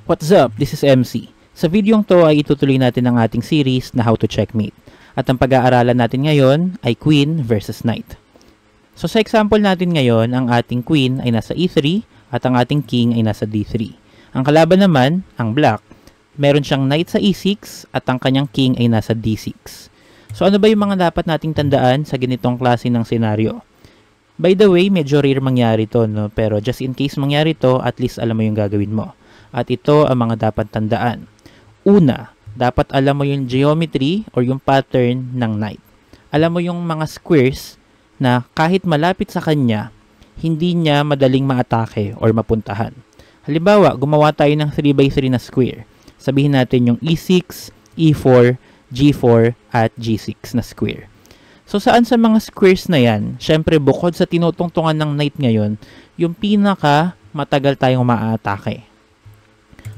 What's up? This is MC. Sa videong to ay itutuloy natin ang ating series na How to Checkmate. At ang pag-aaralan natin ngayon ay Queen versus Knight. So sa example natin ngayon, ang ating Queen ay nasa E3 at ang ating King ay nasa D3. Ang kalaban naman, ang Black, meron siyang Knight sa E6 at ang kanyang King ay nasa D6. So ano ba yung mga dapat nating tandaan sa ganitong klase ng senaryo? By the way, medyo rare mangyari to, no? Pero just in case mangyari to, at least alam mo yung gagawin mo. At ito ang mga dapat tandaan. Una, dapat alam mo yung geometry or yung pattern ng Knight. Alam mo yung mga squares na kahit malapit sa kanya, hindi niya madaling maatake or mapuntahan. Halimbawa, gumawa tayo ng 3x3 na square. Sabihin natin yung E6, E4, G4, at G6 na square. So saan sa mga squares na yan, syempre bukod sa tinutungtungan ng Knight ngayon, yung pinaka matagal tayong maatake.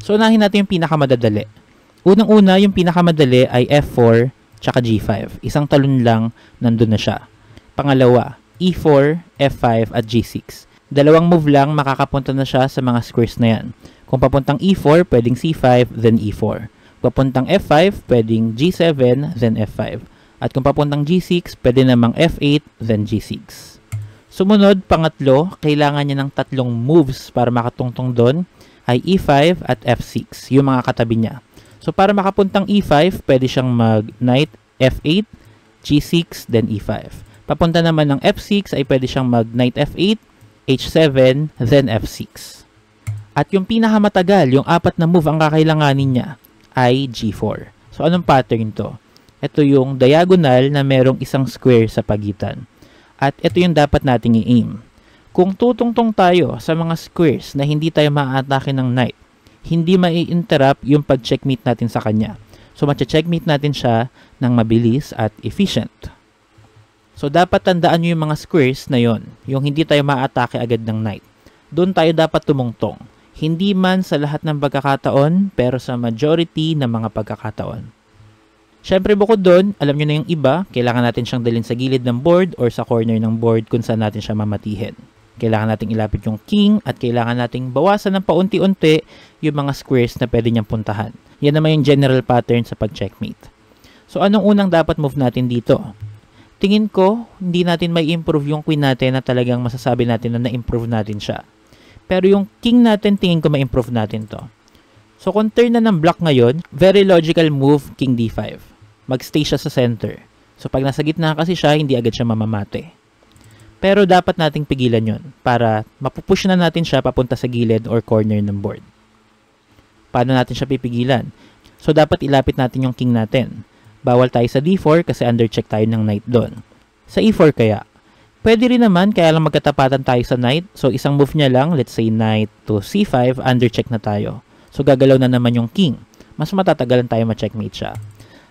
So, unahin natin yung pinakamadadali. Unang-una, yung pinakamadali ay F4 tsaka G5. Isang talon lang, nandun na siya. Pangalawa, E4, F5 at G6. Dalawang move lang, makakapunta na siya sa mga squares na yan. Kung papuntang E4, pwedeng C5, then E4. Papuntang F5, pwedeng G7, then F5. At kung papuntang G6, pwede namang F8, then G6. Sumunod, pangatlo, kailangan niya ng tatlong moves para makatungtong doon, ay E5 at F6, yung mga katabi niya. So, para makapuntang E5, pwede siyang mag-Knight F8, G6, then E5. Papunta naman ng F6 ay pwede siyang mag-Knight F8, H7, then F6. At yung pinakamatagal, yung apat na move ang kakailanganin niya, ay G4. So, anong pattern to? Ito yung diagonal na merong isang square sa pagitan. At ito yung dapat nating i-aim. Kung tutungtong tayo sa mga squares na hindi tayo maaatake ng Knight, hindi mai-interrupt yung pag-checkmate natin sa kanya. So, matcha-checkmate natin siya ng mabilis at efficient. So, dapat tandaan nyo yung mga squares na yon, yung hindi tayo maaatake agad ng Knight. Doon tayo dapat tumungtong. Hindi man sa lahat ng pagkakataon, pero sa majority ng mga pagkakataon. Siyempre, bukod doon, alam nyo na yung iba, kailangan natin siyang dalhin sa gilid ng board or sa corner ng board kung saan natin siya mamatihin. Kailangan nating ilapit yung king at kailangan nating bawasan ng paunti-unti yung mga squares na pwede niyang puntahan. Yan naman yung general pattern sa pag-checkmate. So, anong unang dapat move natin dito? Tingin ko, hindi natin may improve yung queen natin na talagang masasabi natin na na-improve natin siya. Pero yung king natin, tingin ko ma-improve natin to. So, kung turn na ng black ngayon, very logical move, king d5. Mag-stay siya sa center. So, pag nasa gitna kasi siya, hindi agad siya mamamate. Pero dapat nating pigilan yon para mapupush na natin siya papunta sa gilid or corner ng board. Paano natin siya pipigilan? So, dapat ilapit natin yung king natin. Bawal tayo sa d4 kasi undercheck tayo ng knight doon. Sa e4 kaya? Pwede rin naman, kaya lang magkatapatan tayo sa knight. So, isang move niya lang, let's say knight to c5, undercheck na tayo. So, gagalaw na naman yung king. Mas matatagalan tayo ma-checkmate siya.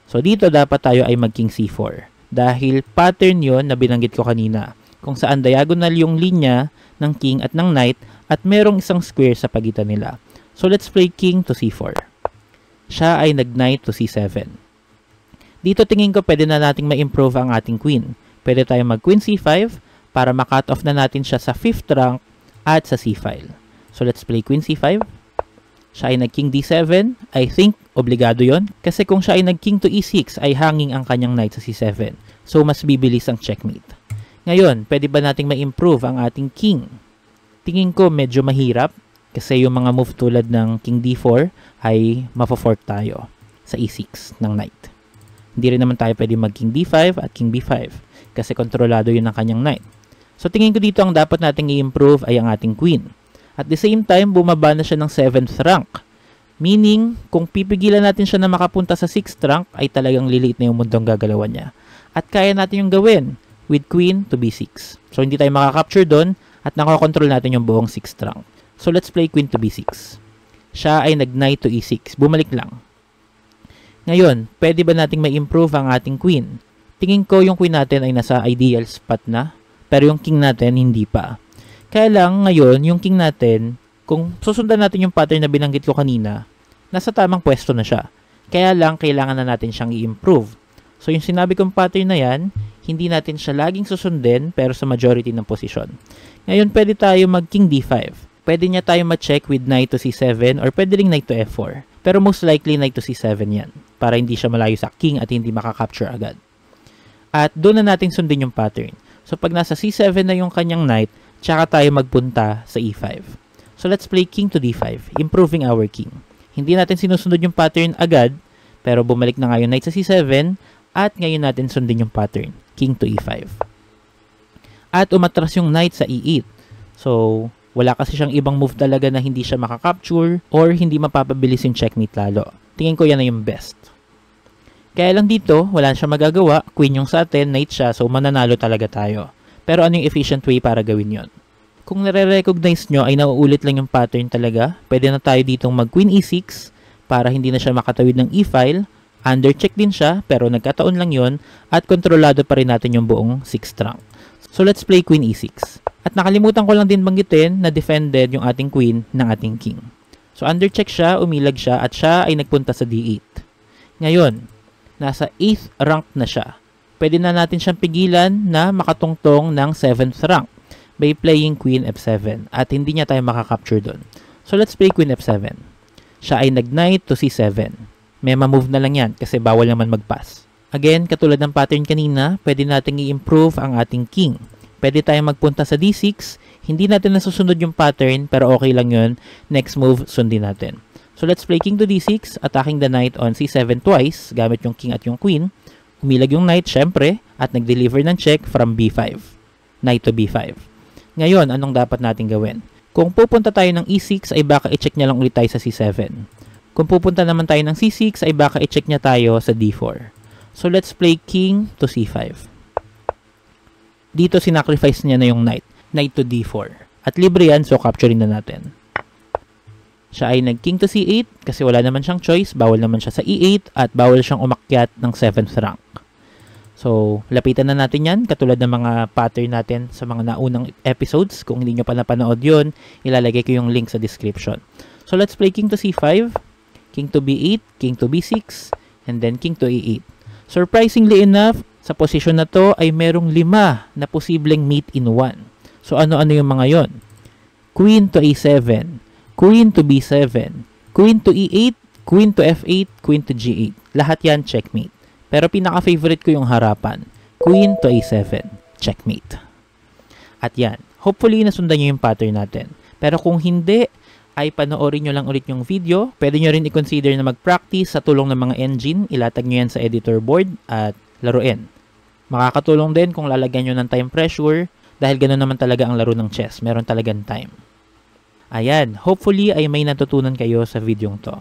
So, dito dapat tayo ay mag-king c4. Dahil pattern yon na binanggit ko kanina, kung saan diagonal yung linya ng king at ng knight at merong isang square sa pagitan nila. So, let's play king to c4. Siya ay nag-knight to c7. Dito tingin ko pwede na nating ma-improve ang ating queen. Pwede tayo mag-queen c5 para ma-cut off na natin siya sa 5th rank at sa c-file. So, let's play queen c5. Siya ay nag-king d7. I think obligado yon kasi kung siya ay nag-king to e6 ay hanging ang kanyang knight sa c7. So, mas bibilis ang checkmate. Ngayon, pwede ba nating ma-improve ang ating king? Tingin ko medyo mahirap kasi yung mga move tulad ng king d4 ay mapo-fork tayo sa e6 ng knight. Hindi rin naman tayo pwede mag-king d5 at king b5 kasi kontrolado yun ng kanyang knight. So tingin ko dito ang dapat nating i-improve ay ang ating queen. At the same time, bumaba na siya ng 7th rank. Meaning, kung pipigilan natin siya na makapunta sa 6th rank ay talagang liliit na yung mundong gagalawan niya. At kaya natin yung gawin with queen to b6. So, hindi tayo makakapture doon at nakakontrol natin yung buong 6th rank. So, let's play queen to b6. Siya ay nag-knight to e6. Bumalik lang. Ngayon, pwede ba nating ma-improve ang ating queen? Tingin ko yung queen natin ay nasa ideal spot na, pero yung king natin hindi pa. Kaya lang, ngayon, yung king natin, kung susundan natin yung pattern na binanggit ko kanina, nasa tamang pwesto na siya. Kaya lang, kailangan na natin siyang i-improve. So, yung sinabi kong pattern na yan, hindi natin siya laging susundin pero sa majority ng posisyon. Ngayon, pwede tayo mag king d5. pwede niya tayo ma-check with knight to c7 or pwede ring knight to f4. Pero most likely knight to c7 yan para hindi siya malayo sa king at hindi makakapture agad. At doon na natin sundin yung pattern. So pag nasa c7 na yung kanyang knight, tsaka tayo magpunta sa e5. So let's play king to d5, improving our king. Hindi natin sinusunod yung pattern agad, pero bumalik na nga yung knight sa c7 at ngayon natin sundin yung pattern, king to e5. At umatras yung knight sa e8. So wala kasi siyang ibang move talaga na hindi siya makakapture or hindi mapapabilis yung checkmate lalo. Tingin ko yan na yung best. Kaya lang dito, wala siya magagawa. Queen yung sa atin, knight siya, so mananalo talaga tayo. Pero ano yung efficient way para gawin yon? Kung nare-recognize nyo ay nauulit lang yung pattern talaga, pwede na tayo ditong mag queen e6 para hindi na siya makatawid ng e-file. Undercheck din siya, pero nagkataon lang yon at kontrolado pa rin natin yung buong 6th rank. So let's play queen e6. At nakalimutan ko lang din banggitin na defended yung ating queen ng ating king. So undercheck siya, umilag siya, at siya ay nagpunta sa d8. Ngayon, nasa 8th rank na siya. Pwede na natin siyang pigilan na makatungtong ng 7th rank by playing queen f7 at hindi niya tayo makakapture doon. So let's play queen f7. Siya ay nag-knight to c7. May ma-move na lang yan kasi bawal naman mag-pass. Again, katulad ng pattern kanina, pwede natin i-improve ang ating king. Pwede tayong magpunta sa d6, hindi natin nasusunod yung pattern pero okay lang yun. Next move, sundin natin. So let's play king to d6, attacking the knight on c7 twice, gamit yung king at yung queen. Umilag yung knight, syempre, at nag-deliver ng check from b5. Knight to b5. Ngayon, anong dapat natin gawin? Kung pupunta tayo ng e6, ay baka i-check niya lang ulit tayo sa c7. Kung pupunta naman tayo ng c6, ay baka i-check niya tayo sa d4. So let's play king to c5. Dito sinacrifice niya na yung knight. Knight to d4. At libre yan, so capturing na natin. Siya ay nag-king to c8 kasi wala naman siyang choice. Bawal naman siya sa e8 at bawal siyang umakyat ng 7th rank. So, lapitan na natin yan. Katulad ng mga pattern natin sa mga naunang episodes. Kung hindi nyo pa napanood yun, ilalagay ko yung link sa description. So, let's play king to c5, king to b8, king to b6, and then king to e8. Surprisingly enough, sa posisyon na to ay merong 5 na posibleng mate in 1. So ano-ano yung mga yon? Queen to a7, queen to b7, queen to e8, queen to f8, queen to g8. Lahat yan checkmate. Pero pinaka-favorite ko yung harapan. Queen to a7, checkmate. At yan, hopefully nasundan nyo yung pattern natin. Pero kung hindi, ay panoorin nyo lang ulit yung video. Pwede nyo rin i-consider na mag-practice sa tulong ng mga engine. Ilatag nyo yan sa editor board at laruin. Makakatulong din kung lalagyan nyo ng time pressure dahil ganoon naman talaga ang laro ng chess. Meron talagang time. Ayan, hopefully ay may natutunan kayo sa videong to.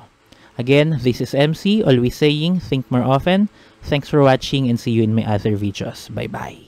Again, this is MC, always saying, think more often. Thanks for watching and see you in my other videos. Bye-bye.